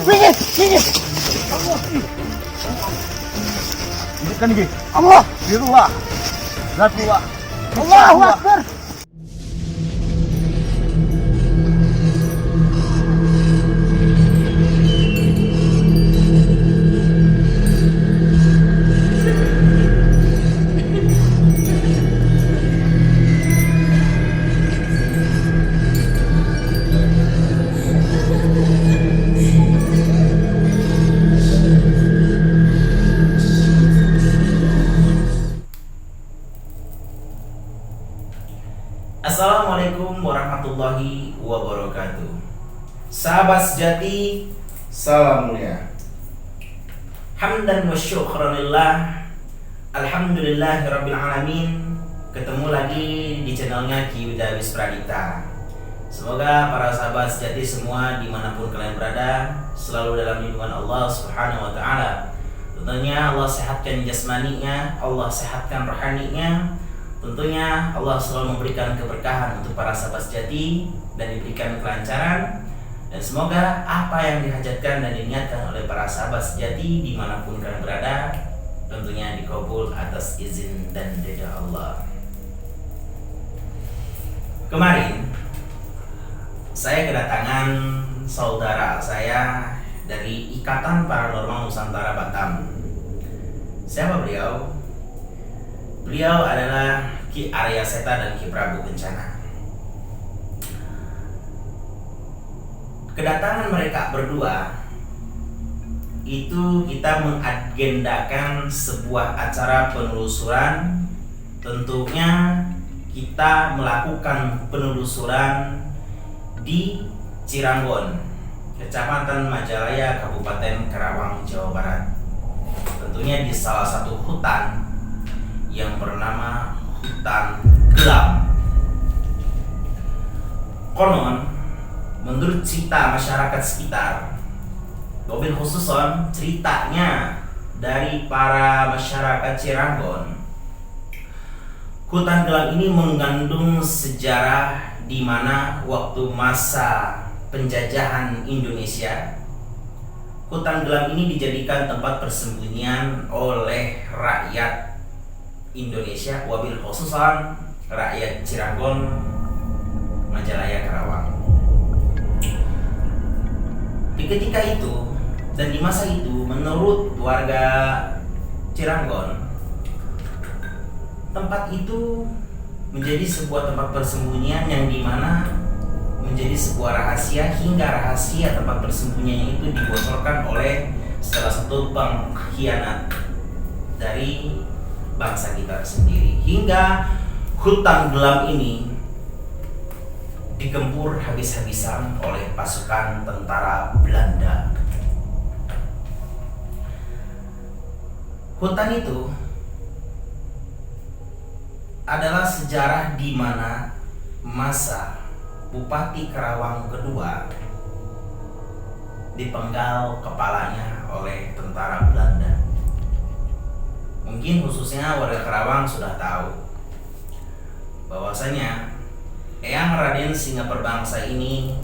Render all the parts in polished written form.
Minggir. Ini kan gini. Allah. Birullah. Zatullah. Allahu Akbar. Assalamualaikum warahmatullahi wabarakatuh. Sahabat sejati, salam mulia. Hamdan wa syukranillah. Alhamdulillahirabbil alamin. Ketemu lagi di channelnya Ki Widawis Pradita. Semoga para sahabat sejati semua dimanapun kalian berada selalu dalam lindungan Allah Subhanahu wa ta'ala. Tentunya Allah sehatkan jasmaninya, Allah sehatkan rohaninya. Tentunya Allah selalu memberikan keberkahan untuk para sahabat sejati dan diberikan kelancaran. Dan semoga apa yang dihajatkan dan diniatkan oleh para sahabat sejati dimanapun kalian berada tentunya dikabul atas izin dan ridha Allah. Kemarin saya kedatangan saudara saya dari Ikatan Paranormal Nusantara Batam. Siapa beliau? Beliau adalah Ki Arya Seta dan Ki Prabu Kencana. Kedatangan mereka berdua itu kita mengagendakan sebuah acara penelusuran. Tentunya kita melakukan penelusuran di Ciranggon, Kecamatan Majalaya, Kabupaten Karawang, Jawa Barat. Tentunya di salah satu hutan yang bernama Hutan Gelam. Konon, menurut cerita masyarakat sekitar, mobil khususon ceritanya dari para masyarakat Ciranggon, Hutan Gelam ini mengandung sejarah di mana waktu masa penjajahan Indonesia, Hutan Gelam ini dijadikan tempat persembunyian oleh rakyat Indonesia, wabil khususan rakyat Ciranggon, Majalaya, Karawang. Di ketika itu dan di masa itu, menurut warga Ciranggon, tempat itu menjadi sebuah tempat persembunyian yang dimana menjadi sebuah rahasia, hingga rahasia tempat persembunyiannya itu dibocorkan oleh salah satu pengkhianat dari bangsa kita sendiri, hingga Hutan Gelam ini digempur habis-habisan oleh pasukan tentara Belanda. Hutan itu adalah sejarah di mana masa Bupati Karawang kedua dipenggal kepalanya oleh tentara Belanda. Mungkin khususnya warga Karawang sudah tahu bahwasanya Eyang Raden Singa Perbangsa ini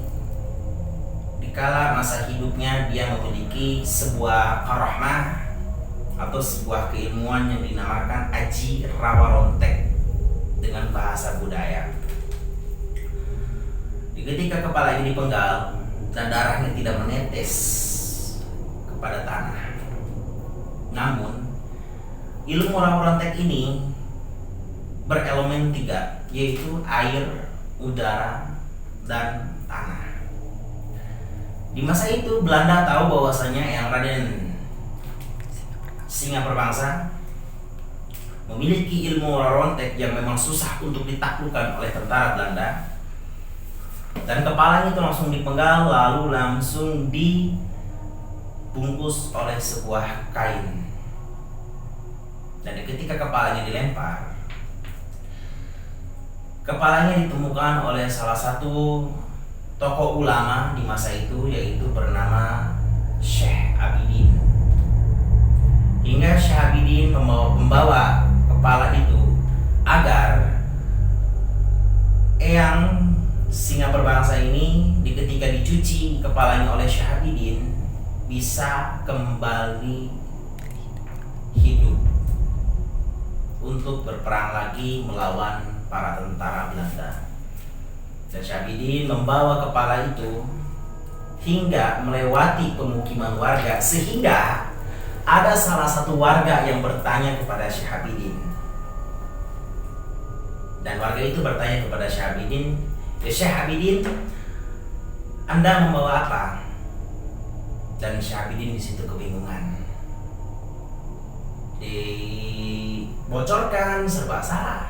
dikala masa hidupnya dia memiliki sebuah karahmah atau sebuah keilmuan yang dinamakan Aji Rawarontek dengan bahasa budaya. Di ketika kepala ini dipenggal dan darahnya tidak menetes kepada tanah, namun ilmu Rawarontek ini berelemen 3, yaitu air, udara, dan tanah. Di masa itu Belanda tahu bahwasanya Eyang Raden Singa Perbangsa memiliki ilmu Rawarontek yang memang susah untuk ditaklukkan oleh tentara Belanda, dan kepalanya itu langsung dipenggal lalu langsung dibungkus oleh sebuah kain. Dan ketika kepalanya dilempar, kepalanya ditemukan oleh salah satu tokoh ulama di masa itu, yaitu bernama Syekh Abidin. Hingga Syekh Abidin membawa kepala itu agar Eyang singa berbangsa ini ketika dicuci kepalanya oleh Syahabidin bisa kembali hidup untuk berperang lagi melawan para tentara Belanda. Dan Syahabidin membawa kepala itu hingga melewati pemukiman warga, sehingga ada salah satu warga yang bertanya kepada Syahabidin. Dan warga itu bertanya kepada Syahabidin, "Ya Syahabidin, Anda membawa apa?" Dan Syahabidin di situ kebingungan. Dibocorkan serba salah.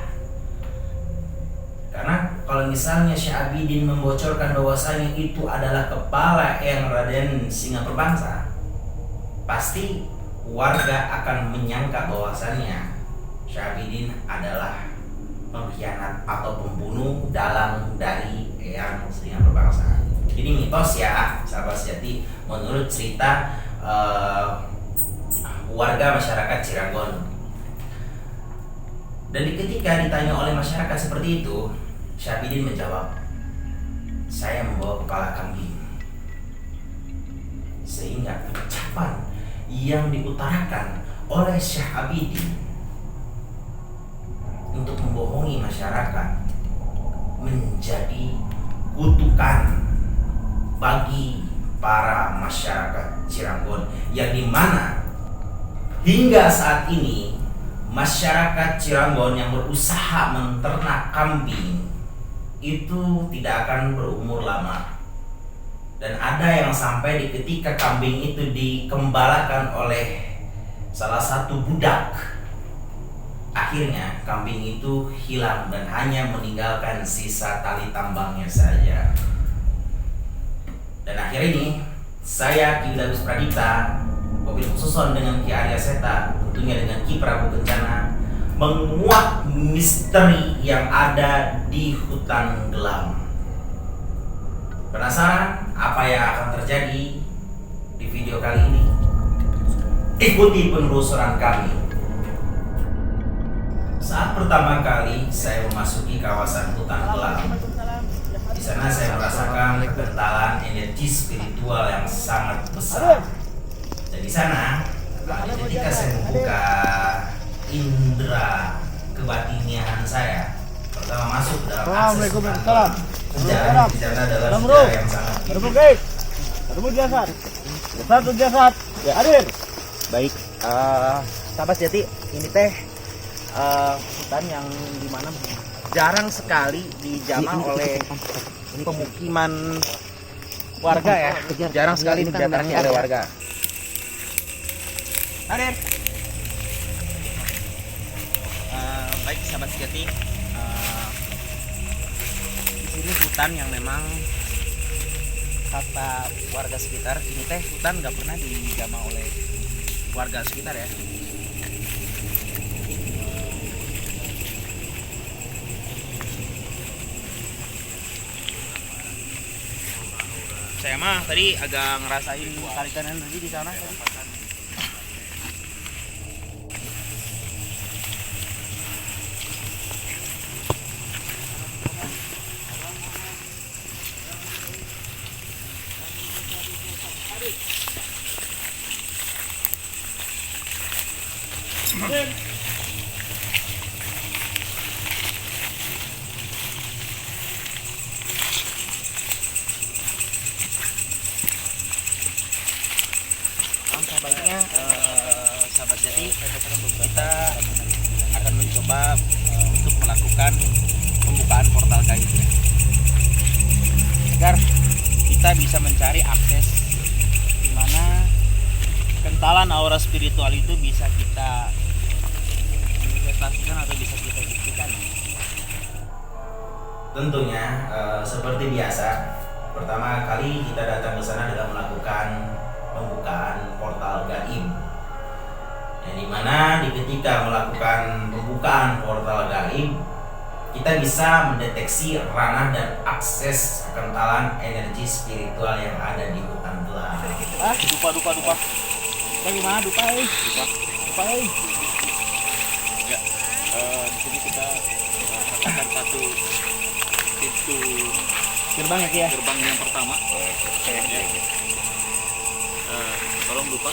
Karena kalau misalnya Syahabidin membocorkan bahwasanya itu adalah kepala yang Raden Singa Berbangsa, pasti warga akan menyangka bahwasannya Syahabidin adalah pengkhianat atau pembunuh dalang dari Eyang Singa Berbangsa. Ini mitos ya, sahabat sejati, menurut cerita warga masyarakat Cirangon. Dan ketika ditanya oleh masyarakat seperti itu, Syahabidin menjawab, "Saya membawa kepala kambing." Sehingga ucapan yang diutarakan oleh Syahabidin untuk membohongi masyarakat menjadi kutukan bagi para masyarakat Cirangon, yang dimana hingga saat ini masyarakat Cirangon yang berusaha menternak kambing itu tidak akan berumur lama. Dan ada yang sampai di ketika kambing itu dikembalakan oleh salah satu budak, akhirnya kambing itu hilang dan hanya meninggalkan sisa tali tambangnya saja. Dan akhir ini saya Ki Agus Pradipta, Mobil Khususon dengan Ki Arya Seta, tentunya dengan Ki Prabu Kencana, menguak misteri yang ada di hutan Gelam. Penasaran apa yang akan terjadi di video kali ini? Ikuti penelusuran kami. Saat pertama kali saya memasuki kawasan hutan Gelam, di sana saya merasakan kekentalan energi spiritual yang sangat besar. Dan di sana, ketika saya membuka indera kebatinian saya, pertama masuk dalam akses hutan Gelam. Sejarah di sana adalah sejarah yang sangat tinggi. Satu jasad. Ya, hadir. Baik, sahabat sejati, ini teh hutan yang dimana jarang sekali dijamah oleh pemukiman warga ya, jarang sekali didatangi oleh warga. Hadir. Baik sahabat sejati, di sini hutan yang memang kata warga sekitar, ini teh hutan nggak pernah dijamah oleh warga sekitar ya. Saya mah tadi agak ngerasain tarikan energi di sana tadi. Langkah baiknya sahabat jadi kita akan mencoba untuk melakukan pembukaan portal gaib ya, agar kita bisa mencari akses di mana kentalan aura spiritual itu bisa kita manifestasikan atau bisa kita buktikan. Tentunya seperti biasa, pertama kali kita datang ke sana adalah melakukan pembukaan portal gaib. Yang dimana ketika melakukan pembukaan portal gaib, kita bisa mendeteksi ranah dan akses kekentalan energi spiritual yang ada di hutan Gelam. Dupa. Bagaimana dupa? Enggak, di sini kita merasakan satu pintu Gerbang ya Ki ya? Gerbang yang pertama. Ya. Tolong lupa.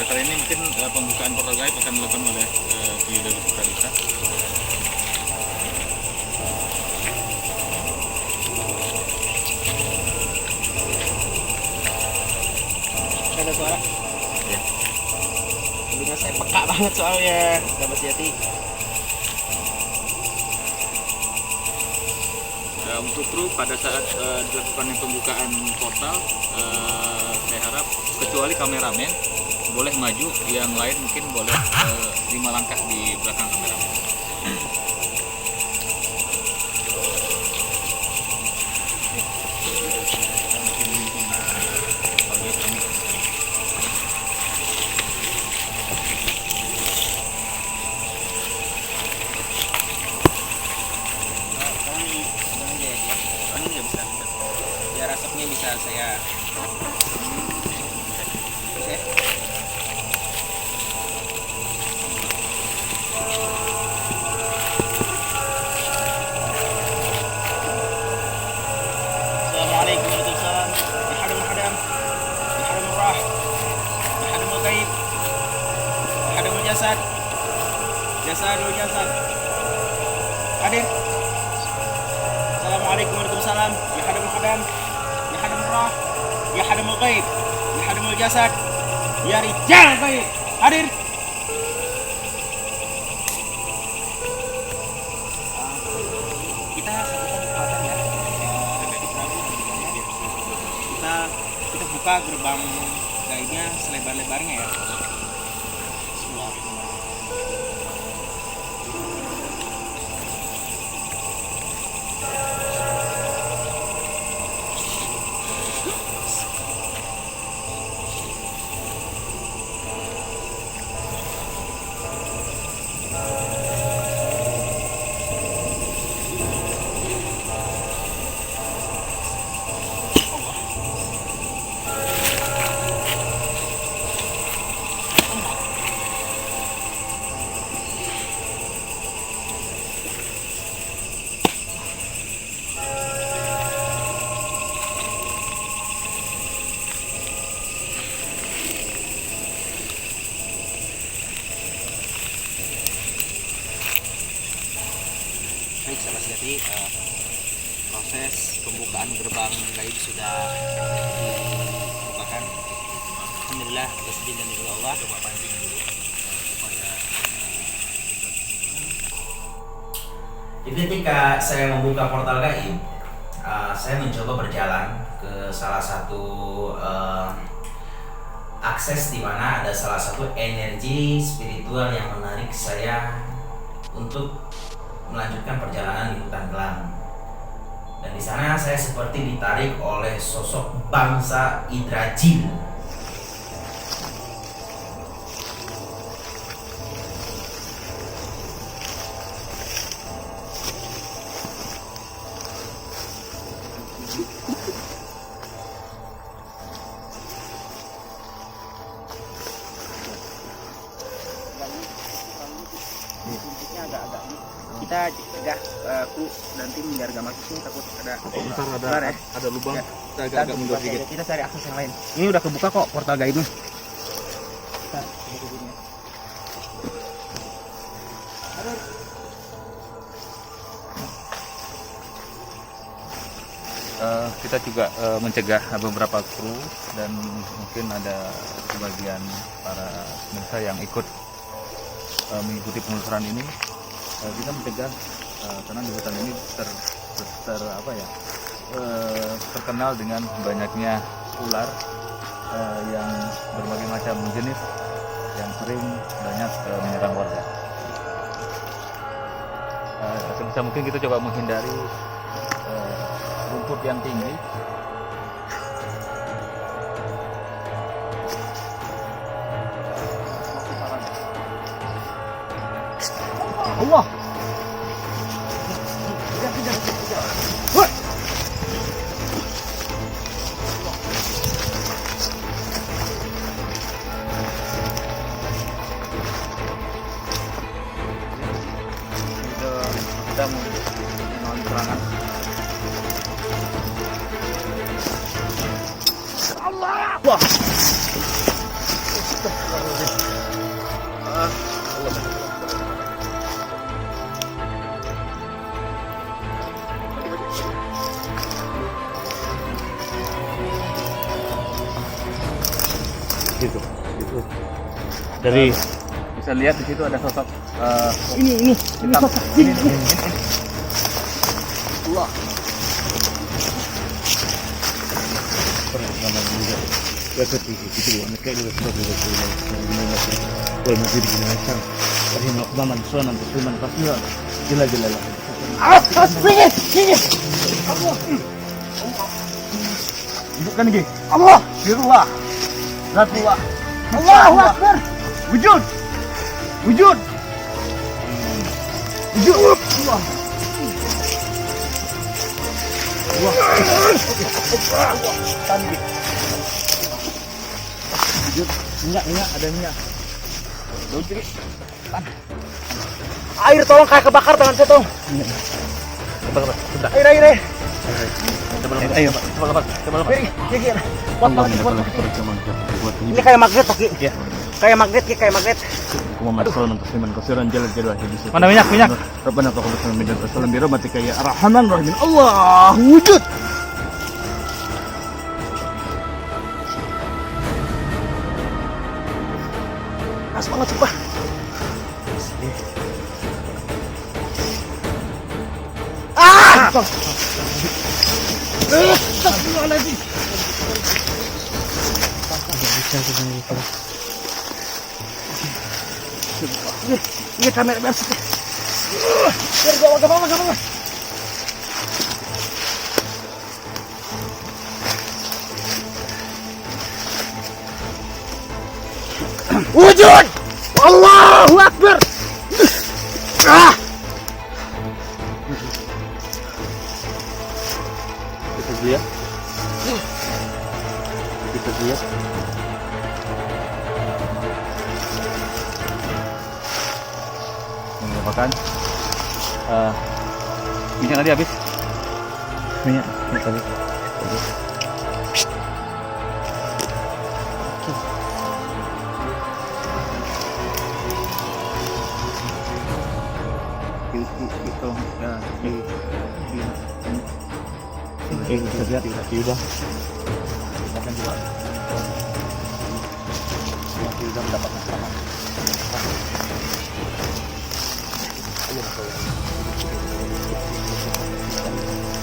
Kali ini mungkin pembukaan portal gaib akan dilakukan oleh Yuda Putralita. Ada suara? Ya. Telinga saya peka banget soalnya, sahabat sejati. Untuk kru pada saat dilakukan pembukaan portal, saya harap kecuali kameramen boleh maju, yang lain mungkin boleh 5 langkah di belakang kameramen. Biar asapnya bisa saya Assalamualaikum warahmatullahi wabarakatuh. Ya hadam hadam, ya hadam murah, ya hadam gaib, ya hadam jasad, jasad. Hadir. Assalamualaikum warahmatullahi wabarakatuh. Ya hadam hadam, ya hadam murah, ya hadam gaib, ya hadam jasad, ya rijal gaib. Hadir. Kita satukan kekuatan ya. Kita buka gerbang gaibnya selebar-lebarnya ya. Baik sahabat sejati, proses pembukaan gerbang gaib sudah dibukakan. Alhamdulillah atas izin dan ridho Allah. Coba pancing dulu supaya Jadi ketika saya membuka portal gaib, saya mencoba berjalan ke salah satu akses di mana ada salah satu energi spiritual yang menarik saya untuk melanjutkan perjalanan di hutan kelam. Dan di sana saya seperti ditarik oleh sosok bangsa Yggdrasil. Agak-agak kita cegah aku nanti biar gak masuk sini, takut ada ntar ada lubang. Ya. Kita agak mundur dikit. Kita cari akses yang lain. Ini udah kebuka kok portal gaibnya. Kita coba ke sini. Kita juga mencegah beberapa kru dan mungkin ada sebagian para pemirsa yang ikut mengikuti penelusuran ini. Kita mencegah karena di hutan ini terkenal dengan banyaknya ular yang berbagai macam jenis yang sering banyak menyerang warga. Sebisa mungkin kita coba menghindari rumput yang tinggi. Allah. Yuda mau melawan serangan. Wah. Gitu. Dari bisa lihat di situ ada sosok Ini hitam. sosok jin. Allah. Bukan lagi. Allah, Firullah, Zatullah, Allahu Akbar. Wujud, wujud, wujud. Allah. Tadi. Minyak, ada minyak. Air tolong kayak kebakar tangan saya tolong. Air. Coba lepas. Ini kayak magnet pakai. Ya. Kayak magnet. Mana minyak? Rabbana taqabbal minna wa sallim bi rahmatika ya arhamar rahimin. Allah wujud. Pas banget sumpah. Astagfirullahaladzim. Ini kamera biar sih. Biar gak apa-apa. Wujud! Allahu Akbar! Kita lihat. Ini merupakan minyak tadi habis. Minyak tadi. Bisa lihat udah. Bahkan juga udah mendapatkan selamat.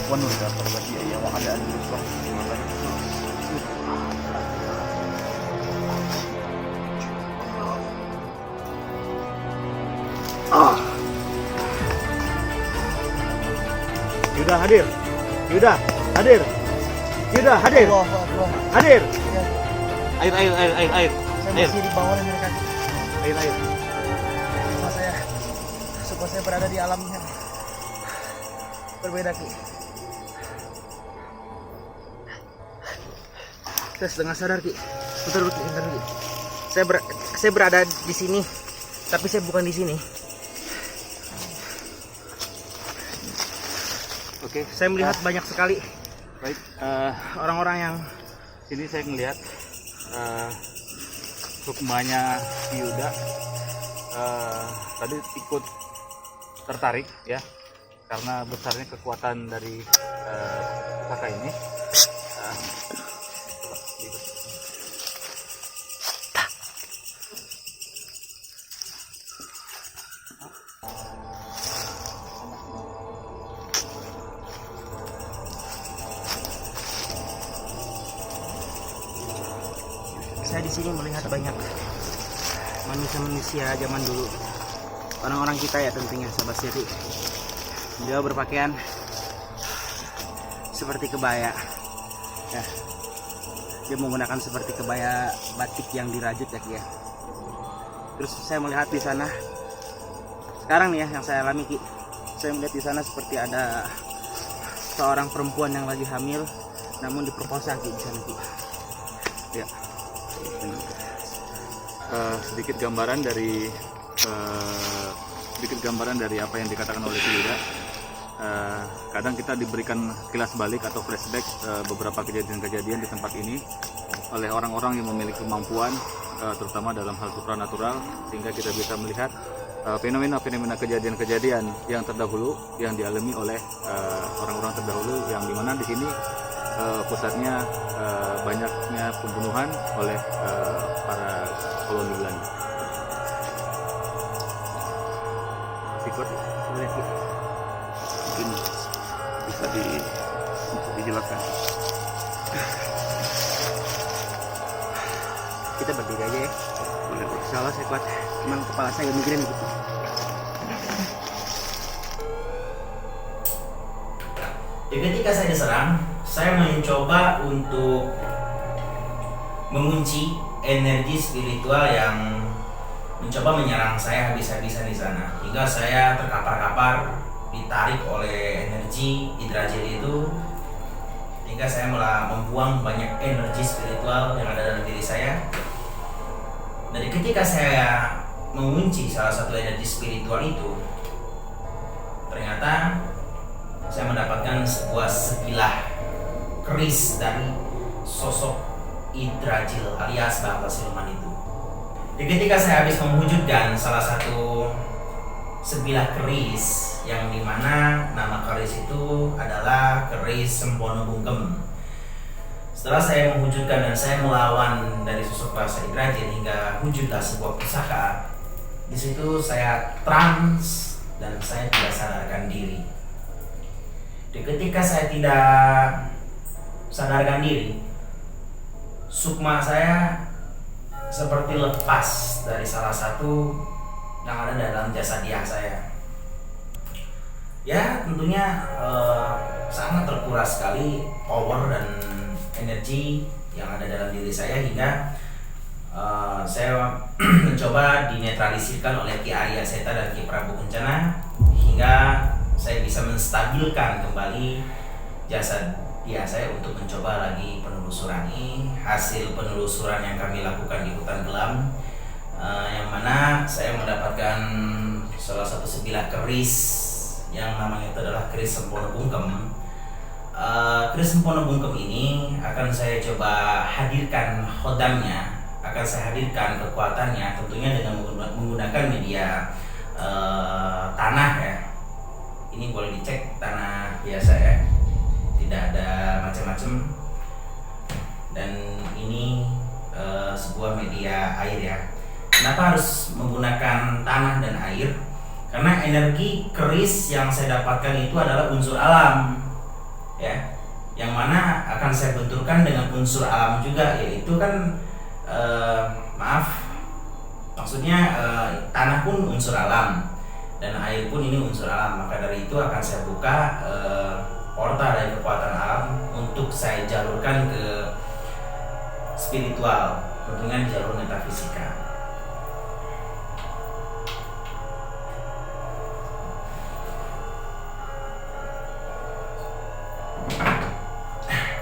Wanur dapat bagi yang ada di luar. Yuda hadir. Yuda hadir. Hadir. Air. Saya masih di bawah mereka. Air. Supaya saya berada di alamnya. Berbeda Ki. Saya setengah sadar Ki. Bentar Ki. Saya berada di sini, tapi saya bukan di sini. Oke, Saya melihat banyak sekali baik. orang-orang yang Sini saya melihat rukmanya Yuda tadi ikut tertarik ya karena besarnya kekuatan dari kakak ini. saya di sini melihat banyak manusia-manusia zaman dulu, orang-orang kita ya tentunya sahabat seri. Beliau berpakaian seperti kebaya, ya. Dia menggunakan seperti kebaya batik yang dirajut ya Ki ya. Terus saya melihat di sana sekarang nih ya yang saya alami Ki, saya melihat di sana seperti ada seorang perempuan yang lagi hamil namun diperkosa Ki di sana Ki. Ya. Sedikit gambaran dari sedikit gambaran dari apa yang dikatakan oleh Yuda. Kadang kita diberikan kilas balik atau flashback beberapa kejadian-kejadian di tempat ini oleh orang-orang yang memiliki kemampuan, terutama dalam hal supranatural, sehingga kita bisa melihat fenomena-fenomena kejadian-kejadian yang terdahulu yang dialami oleh orang-orang terdahulu, yang dimana di sini pusatnya banyaknya pembunuhan oleh para koloni Belanda. Ikut boleh sih. Mungkin bisa dijelaskan. Kita berdiri aja ya. Boleh. Insya Allah saya kuat. Cuman kepala saya migrain gitu. Ketika saya diserang, saya mencoba untuk mengunci energi spiritual yang mencoba menyerang saya habis-habisan di sana, hingga saya terkapar-kapar ditarik oleh energi Yggdrasil itu, hingga saya malah membuang banyak energi spiritual yang ada dalam diri saya. Dari ketika saya mengunci salah satu energi spiritual itu, ternyata saya mendapatkan sebuah sebilah keris dari sosok Yggdrasil alias bangsa siluman itu. Jadi ketika saya habis mewujudkan salah satu sebilah keris, yang dimana nama keris itu adalah keris Sempono Bungkem. Setelah saya mewujudkan dan saya melawan dari sosok bangsa Yggdrasil hingga wujudlah sebuah pusaka, di situ saya trans dan saya tidak sadarkan diri. Dan ketika saya tidak sadarkan diri, sukma saya seperti lepas dari salah satu yang ada dalam jasadiah saya. Ya, tentunya sangat terkuras sekali power dan energi yang ada dalam diri saya, hingga saya mencoba dinetralisirkan oleh Ki Arya Seta dan Ki Prabu Kencana, hingga saya bisa menstabilkan kembali jasad saya untuk mencoba lagi penelusuran ini. Hasil penelusuran yang kami lakukan di hutan Gelam, yang mana saya mendapatkan salah satu sebilah keris yang namanya itu adalah keris Sempono Bungkem. Keris Sempono Bungkem ini akan saya coba hadirkan khodamnya, akan saya hadirkan kekuatannya, tentunya dengan menggunakan media tanah ya. Ini boleh dicek, tanah biasa ya, tidak ada macam-macam. Dan ini sebuah media air ya. Kenapa harus menggunakan tanah dan air? Karena energi keris yang saya dapatkan itu adalah unsur alam ya, yang mana akan saya benturkan dengan unsur alam juga, yaitu kan maksudnya tanah pun unsur alam dan air pun ini unsur alam. Maka dari itu akan saya buka portal dari kekuatan alam untuk saya jalurkan ke spiritual, tentunya di jalur metafisika.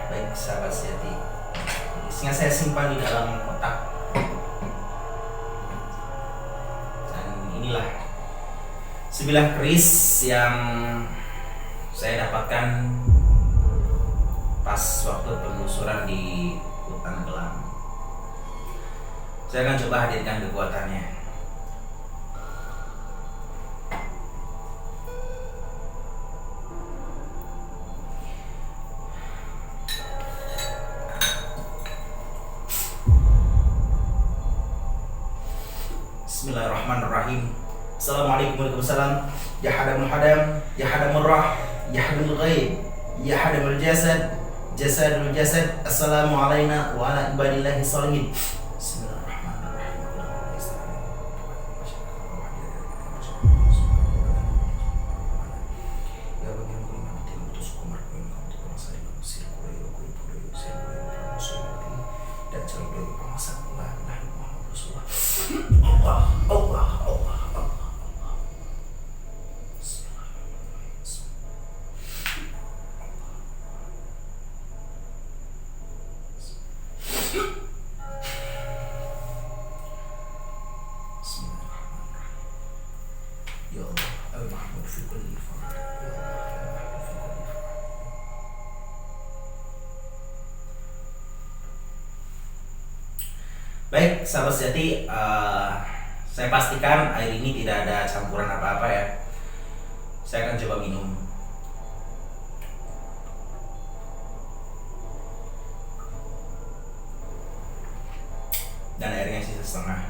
Baik sahabat sejati, isinya saya simpan di dalam kotak, dan inilah sebilah keris yang saya dapatkan pas waktu penelusuran di hutan Gelam. Saya akan coba hadirkan kekuatannya. Bismillahirrahmanirrahim. Assalamualaikum warahmatullahi wabarakatuh. Ya hadamul hadam, ya hadamul rah, ya hadamul ghaib, ya hadamul jasad, jasadul jasad. Assalamu alaina wa ala ibadillahi sholihin. Bismillahirrahmanirrahim. Ya bagi yang beriman di mutus kumar kumar tukang saya manusia kuliah kuliah saya kuliah musuh dan cari dari pengasan Allah Muhammad Rasulullah. Allah Allah Allah. Mahmud fi kulli fard. Baik, sahabat sejati, saya pastikan air ini tidak ada campuran apa-apa ya. Saya akan coba minum. Dan airnya sisa setengah.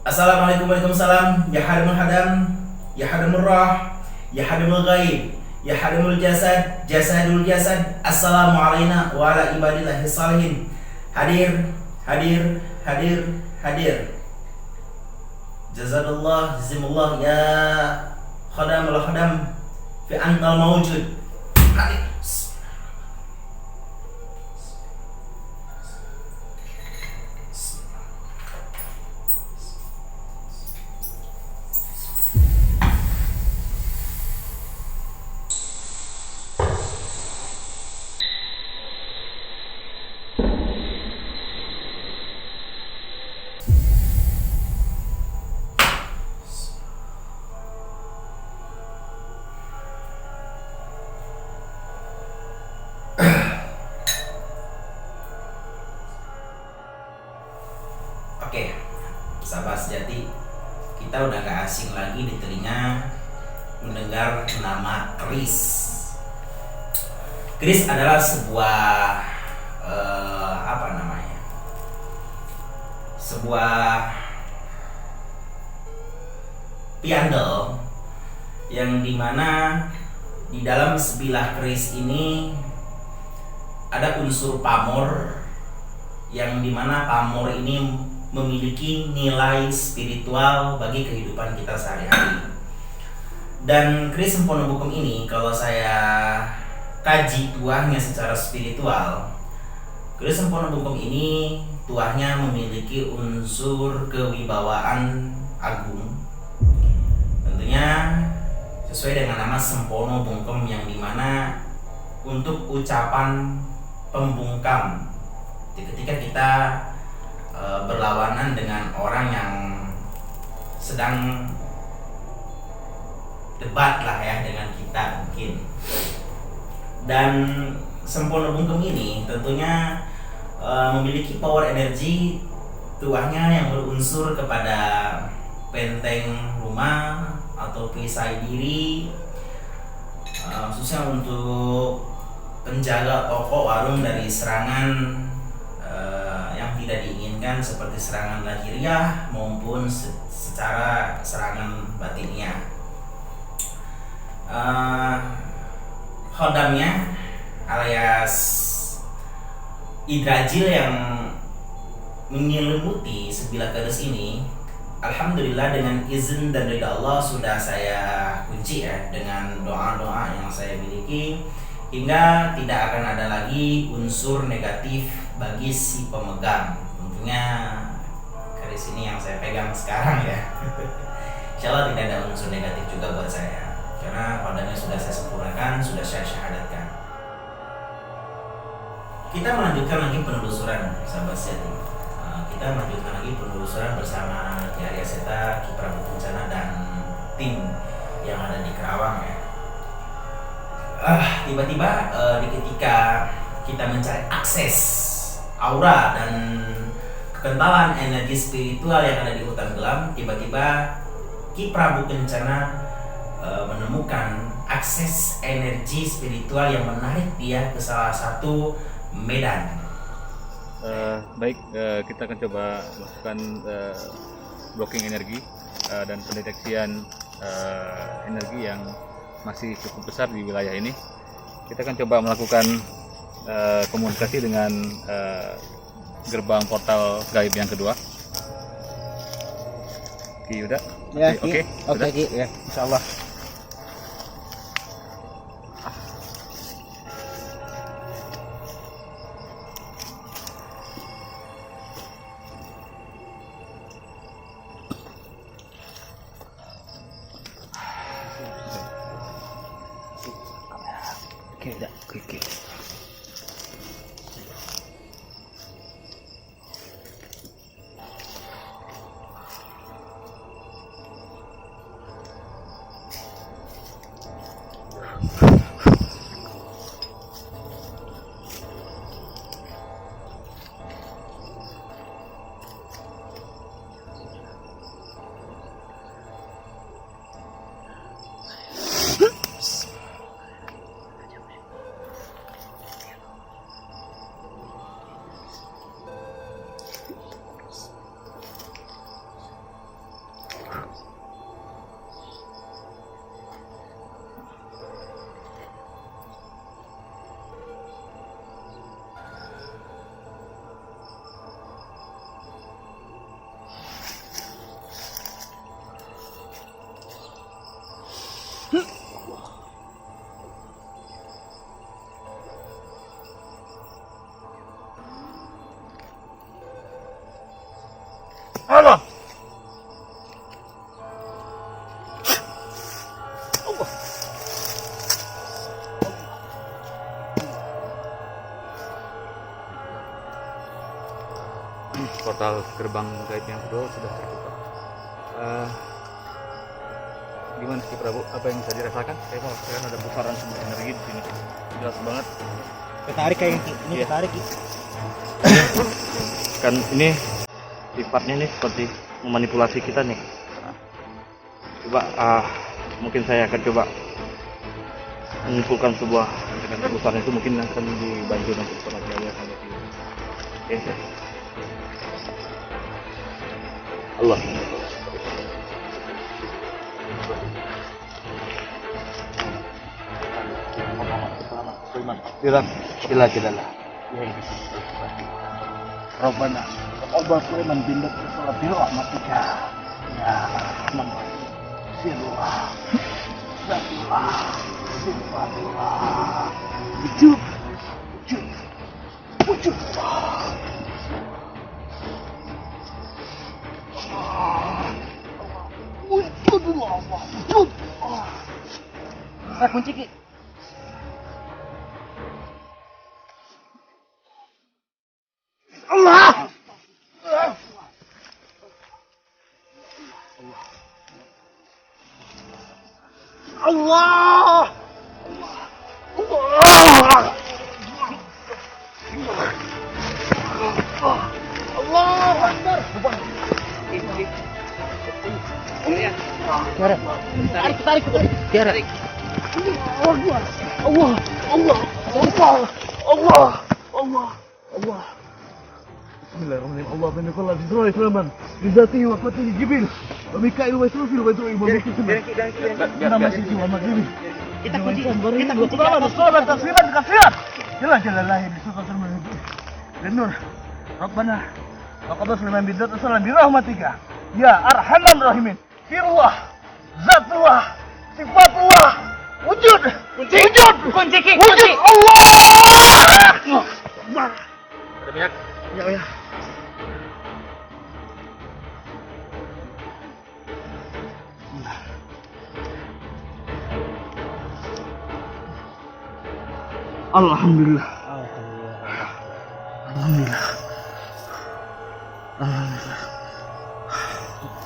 Assalamualaikum warahmatullahi wabarakatuh. Ya hadimul hadam, ya hadimul rah, ya hadimul ghaib, ya hadimul jasad, jasadul jasad. Assalamu alaina wa ala ibadillahi salihin. Hadir, hadir, hadir, hadir. Jazadallah, jazimullah ya khadamul khadam fi antal mawjud. Hadir. Oke, sahabat sejati, kita udah gak asing lagi di telinga mendengar nama keris. Keris adalah sebuah apa namanya? Sebuah piandel yang dimana di dalam sebilah keris ini ada unsur pamor, yang dimana pamor ini memiliki nilai spiritual bagi kehidupan kita sehari-hari. Dan keris Sempono Bukom ini, kalau saya kaji tuahnya secara spiritual, keris Sempono Bukom ini tuahnya memiliki unsur kewibawaan agung. Tentunya sesuai dengan nama Sempono Bukom, yang dimana untuk ucapan pembungkam ketika kita berlawanan dengan orang yang sedang debat lah ya dengan kita mungkin. Dan Sempono Bukom ini tentunya memiliki power energi tuahnya yang berunsur kepada benteng rumah atau perisai diri, khususnya untuk penjaga toko warung dari serangan yang tidak diinginkan seperti serangan lahiriah maupun secara serangan batiniah. Khodamnya alias Idrajil yang menyelimuti sebilah keris ini, alhamdulillah dengan izin dan ridha Allah sudah saya kunci ya dengan doa-doa yang saya miliki, hingga tidak akan ada lagi unsur negatif bagi si pemegang. Tentunya keris ini yang saya pegang sekarang ya. Insya Allah tidak ada unsur negatif juga buat saya, karena padanya sudah saya sempurnakan, sudah saya syahadatkan. Kita melanjutkan lagi penelusuran, sahabat sejati. Kita melanjutkan lagi penelusuran bersama Ki Arya Seta, Ki Prabu Kencana, dan tim yang ada di Kerawang ya. Tiba-tiba di ketika kita mencari akses aura dan kekentalan energi spiritual yang ada di hutan gelam, tiba-tiba Ki Prabu Kencana menemukan akses energi spiritual yang menarik dia ke salah satu medan. Baik, kita akan coba melakukan blocking energi dan pendeteksian energi yang masih cukup besar di wilayah ini. Kita akan coba melakukan komunikasi dengan gerbang portal gaib yang kedua. Ki Yuda. Ya, Oke, oke Ki, ya, insyaallah. Oke, udah. Oke. Allah. Portal gerbang gaib yang kedua sudah terbuka. Gimana Ki Prabu? Apa yang bisa dirasakan? Saya merasakan ada pusaran sebuah energi di sini. Jelas banget. Ketarik kayak ini, Iya. ketarik. Kan ini sifatnya nih seperti memanipulasi kita nih. Coba mungkin saya akan coba mengumpulkan sebuah dengan pusaran itu, mungkin akan dibantu nanti sama Jaya sama Ki. Oke. Allah. Tidak. Rabbana Allah Sulaiman bin Salat bi rahmatika ya Rahman Sirullah Zatullah Sifatullah Wujud Wujudullah Allah Wujud Saya kunci Ki. Allah. Allah. Allah Akbar. Tarik. Allah. Bismillahirrahmanirrahim. Allah bin Allah Bismillah Sulaiman bizatihi wa qatihi Jibril wa Mikail wa Israfil wa Ibrahim wa Mikil nama sisi wa maghribi kita kunci kita Sulaiman tasliman kasiran jalla di surga Sulaiman dan nur Rabbana Rabbana Sulaiman bidzat salam bi rahmatika ya arhamar rahimin firullah zatullah sifatullah wujud Allah. Ada minyak? Ya. Alhamdulillah.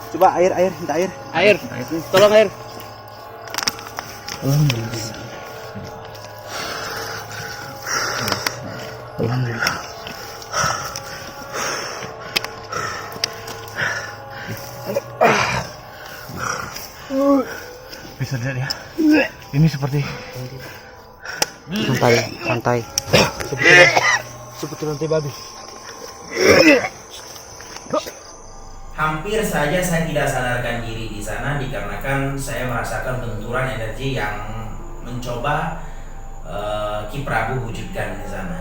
Coba air, minta air. Air. Tolong air. Alhamdulillah. Bisa lihat ya. Ini seperti santai. Seperti lantai babi. Hampir saja saya tidak sadarkan diri di sana dikarenakan saya merasakan benturan energi yang mencoba Ki Prabu wujudkan di sana.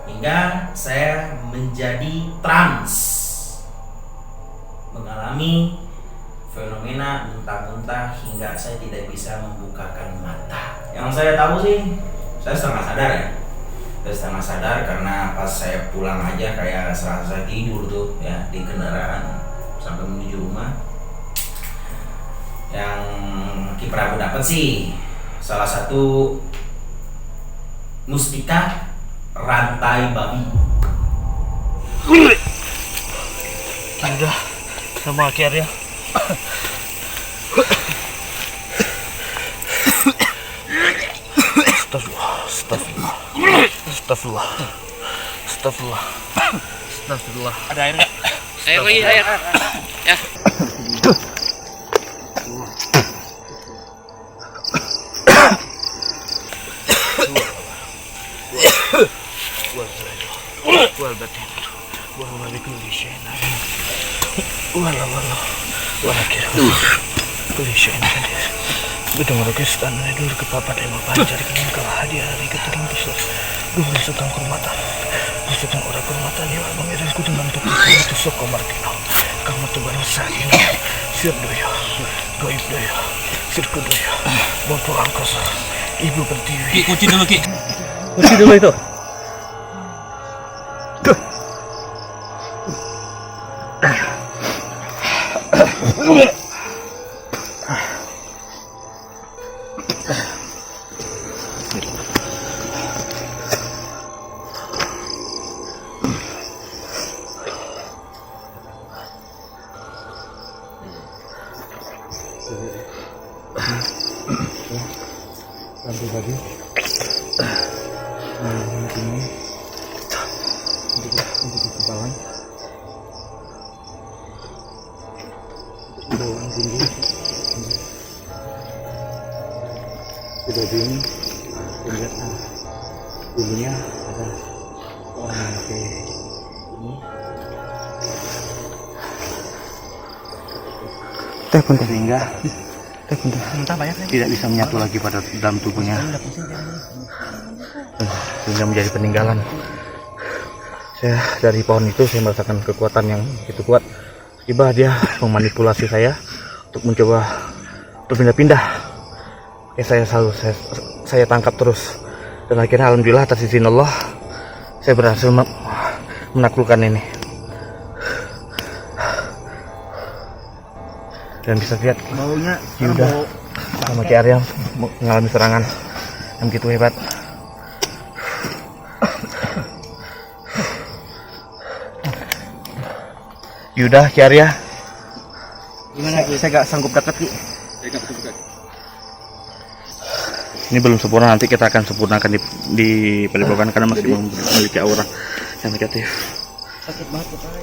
Hingga saya menjadi trans, mengalami fenomena muntah-muntah hingga saya tidak bisa membukakan mata. Yang saya tahu sih, saya setengah sadar ya. Saya setengah sadar karena pas saya pulang aja kayak serasa saya tidur tuh ya di kendaraan sampai menuju rumah. Yang Ki Prabu dapat sih salah satu mustika rantai babi. Udah sama akhirnya. Astagfirullah. Ada air nggak? Air lagi, air. Ya. Bedong rogestan dur ke papat emang pancar kini kalah hadiah hari keturun besar dua setang kurmatan setang orang kurmatan ya mengirisku dengan untuk itu sok komar kino kamu tuh baru saat ini sir doyo goib doyo sirku doyo Bodoh angkos. Ibu berdiri. Ki, kunci dulu Ki. Kunci dulu itu. Lantai tadi ini untuk kekebalan bawaan tinggi sudah ini lihat dulunya ada orang yang pakai ini telepon sehingga tidak bisa menyatu lagi pada dalam tubuhnya sehingga menjadi peninggalan. Saya dari pohon itu saya merasakan kekuatan yang begitu kuat. Tiba dia memanipulasi saya untuk mencoba berpindah-pindah. Saya tangkap terus dan akhirnya alhamdulillah atas izin Allah saya berhasil menaklukkan ini. Dan bisa lihat baunya Yuda sama Ki Arya mengalami serangan yang begitu hebat. Yuda, Ki Arya, gimana Ki? Saya gak sanggup dekat Ki. Ini belum sempurna, nanti kita akan sempurnakan di padepokan karena masih memiliki aura yang negatif. Sakit banget kepala.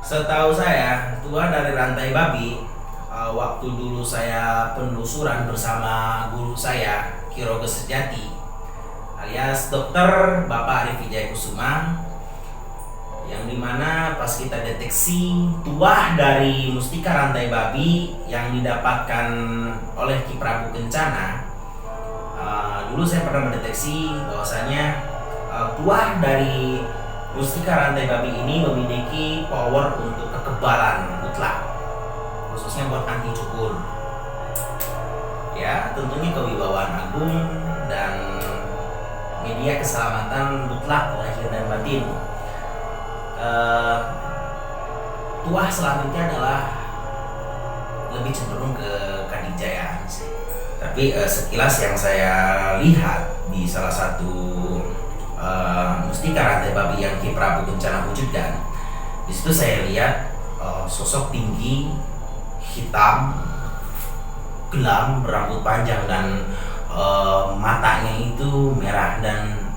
Setahu saya, Tuah dari Rantai Babi, waktu dulu saya penelusuran bersama guru saya, Ki Rogo Sejati, alias Dokter Bapak Arif Wijaya Kusuma, yang dimana pas kita deteksi tuah dari mustika rantai babi yang didapatkan oleh Ki Prabu Kencana, dulu saya pernah mendeteksi bahwasanya tuah dari mustika rantai babi ini memiliki power untuk kekebalan mutlak, khususnya buat anti cukur. Ya, tentunya kewibawaan agung dan media keselamatan mutlak lahir dan batin. Tuah selanjutnya adalah lebih cenderung ke kadijayaan sih. Tapi sekilas yang saya lihat di salah satu mustika rantai babi yang Ki Prabu Kencana wujudkan, di situ saya lihat sosok tinggi, hitam, gelam, berambut panjang dan matanya itu merah dan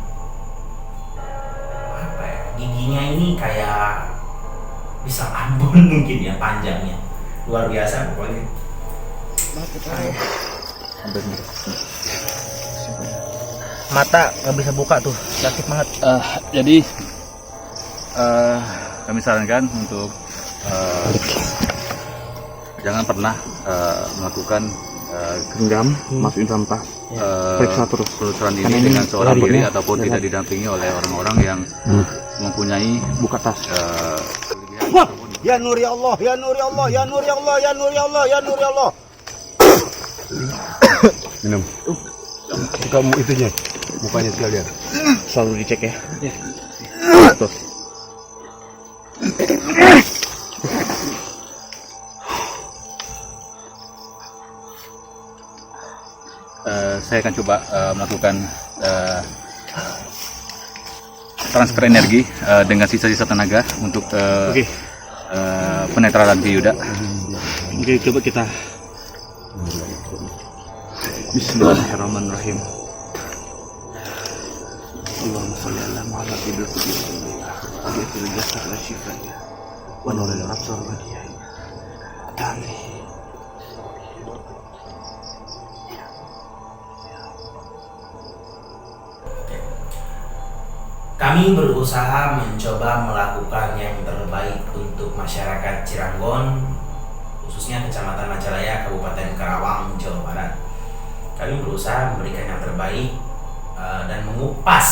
apa ya, giginya ini kayak pisang ambon mungkin ya, panjangnya luar biasa pokoknya. Mata nggak bisa buka tuh, sakit banget. Jadi kami sarankan untuk jangan pernah melakukan genggam, masukin sampah, periksa terus penelusuran ini dengan seorang diri ataupun tidak didampingi oleh orang-orang yang mempunyai buka tas. Ya Nur ya Allah, ya Nur ya Allah, ya Nur ya Allah, ya Nur ya Allah, ya Nur ya Allah. Minum. Kamu itunya, mukanya sekalian. Selalu dicek ya. Tuh. Saya akan coba melakukan transfer energi dengan sisa-sisa tenaga untuk penetralan Ki Yuda. Oke, coba kita. Bismillahirrahmanirrahim. Allahumma shalli ala Muhammad wa ala alihi wa sahbihi wa nuril absar wa diyai. Amin. Kami berusaha mencoba melakukan yang terbaik untuk masyarakat Ciranggon, khususnya Kecamatan Majalaya, Kabupaten Karawang, Jawa Barat. Kami berusaha memberikan yang terbaik dan mengupas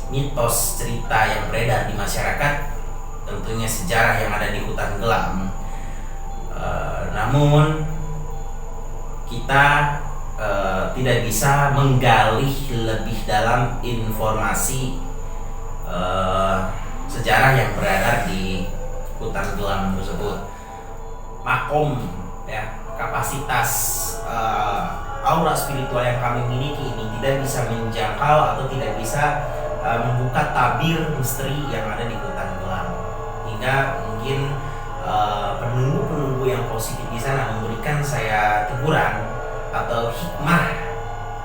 mitos cerita yang beredar di masyarakat, tentunya sejarah yang ada di hutan gelap. Namun kita tidak bisa menggali lebih dalam informasi sejarah yang beredar di hutan gelam tersebut. Makom, ya, kapasitas aura spiritual yang kami miliki ini tidak bisa menjangkau atau tidak bisa membuka tabir misteri yang ada di hutan gelam, hingga mungkin penunggu-penunggu yang positif di sana memberikan saya teguran atau hikmah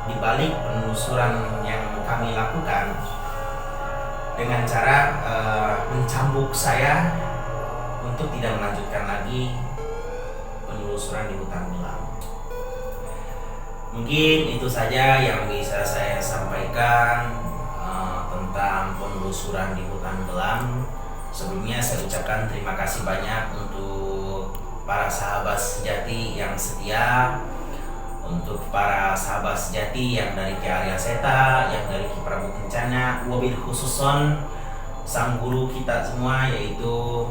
di balik penelusuran yang kami lakukan dengan cara mencambuk saya untuk tidak melanjutkan lagi penelusuran di hutan gelam. Mungkin itu saja yang bisa saya sampaikan tentang penelusuran di hutan gelam. Sebelumnya saya ucapkan terima kasih banyak untuk para sahabat sejati yang setia, untuk para sahabat sejati yang dari Ki Arya Seta, yang dari Ki Prabu Kencana, wabil khususon sang guru kita semua yaitu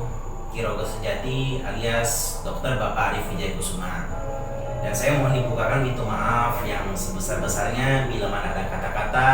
Ki Rogo Sejati alias Dr. Bapak Arif Wijaya Kusuma. Dan saya mohon dibukakan pintu maaf yang sebesar-besarnya bila mana ada kata-kata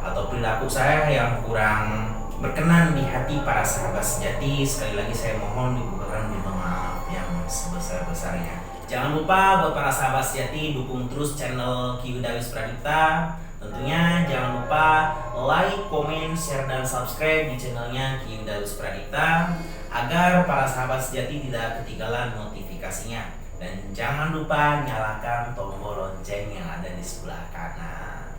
atau perilaku saya yang kurang berkenan di hati para sahabat sejati. Sekali lagi saya mohon dibukakan pintu maaf yang sebesar-besarnya. Jangan lupa buat para sahabat sejati dukung terus channel Ki Udawis Pradipta. Tentunya jangan lupa like, komen, share, dan subscribe di channelnya Ki Udawis Pradipta agar para sahabat sejati tidak ketinggalan notifikasinya. Dan jangan lupa nyalakan tombol lonceng yang ada di sebelah kanan.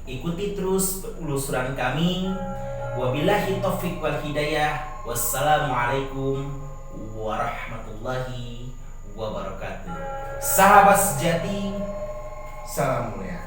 Ikuti terus penelusuran kami. Wabillahi taufiq wal hidayah. Wassalamualaikum warahmatullahi wabarakatuh. Sahabat sejati, salam mulia.